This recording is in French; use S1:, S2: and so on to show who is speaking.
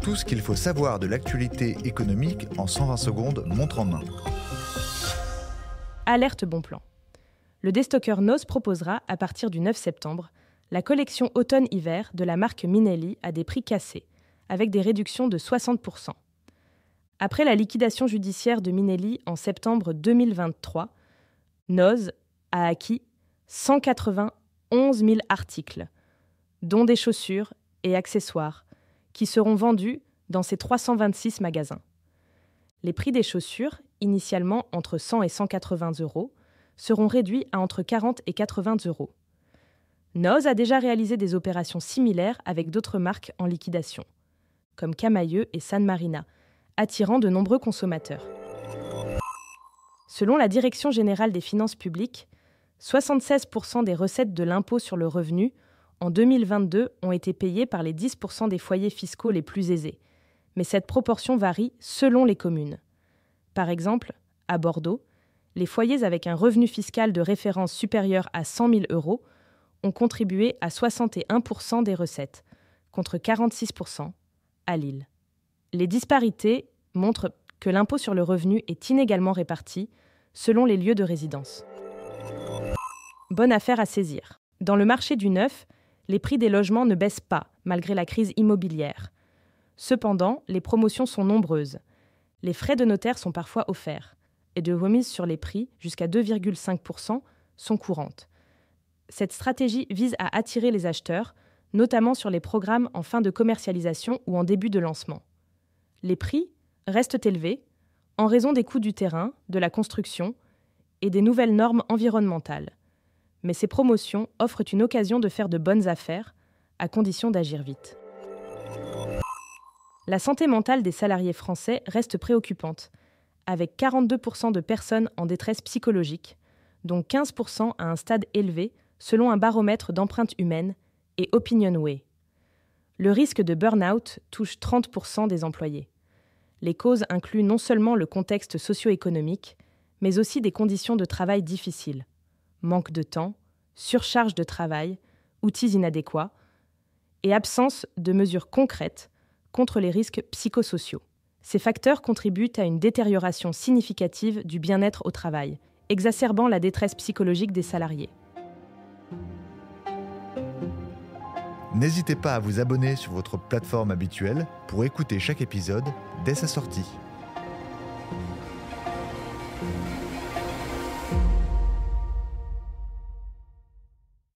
S1: Tout ce qu'il faut savoir de l'actualité économique en 120 secondes, montre en main.
S2: Alerte bon plan. Le déstockeur Noz proposera, à partir du 9 septembre, la collection automne-hiver de la marque Minelli à des prix cassés, avec des réductions de 60%. Après la liquidation judiciaire de Minelli en septembre 2023, Noz a acquis 191 000 articles, dont des chaussures et accessoires, qui seront vendus dans ses 326 magasins. Les prix des chaussures, initialement entre 100 et 180 euros, seront réduits à entre 40 et 80 euros. Noz a déjà réalisé des opérations similaires avec d'autres marques en liquidation, comme Camaïeu et San Marina, attirant de nombreux consommateurs. Selon la Direction générale des finances publiques, 76% des recettes de l'impôt sur le revenu en 2022 ont été payées par les 10% des foyers fiscaux les plus aisés, mais cette proportion varie selon les communes. Par exemple, à Bordeaux, les foyers avec un revenu fiscal de référence supérieur à 100 000 euros ont contribué à 61% des recettes, contre 46% à Lille. Les disparités montrent que l'impôt sur le revenu est inégalement réparti selon les lieux de résidence. Bonne affaire à saisir. Dans le marché du neuf, les prix des logements ne baissent pas, malgré la crise immobilière. Cependant, les promotions sont nombreuses. Les frais de notaire sont parfois offerts, et de remises sur les prix, jusqu'à 2,5%, sont courantes. Cette stratégie vise à attirer les acheteurs, notamment sur les programmes en fin de commercialisation ou en début de lancement. Les prix restent élevés en raison des coûts du terrain, de la construction et des nouvelles normes environnementales. Mais ces promotions offrent une occasion de faire de bonnes affaires, à condition d'agir vite. La santé mentale des salariés français reste préoccupante, avec 42% de personnes en détresse psychologique, dont 15% à un stade élevé selon un baromètre d'empreinte humaine et Opinionway. Le risque de burn-out touche 30% des employés. Les causes incluent non seulement le contexte socio-économique, mais aussi des conditions de travail difficiles. Manque de temps, surcharge de travail, outils inadéquats et absence de mesures concrètes contre les risques psychosociaux. Ces facteurs contribuent à une détérioration significative du bien-être au travail, exacerbant la détresse psychologique des salariés.
S1: N'hésitez pas à vous abonner sur votre plateforme habituelle pour écouter chaque épisode dès sa sortie.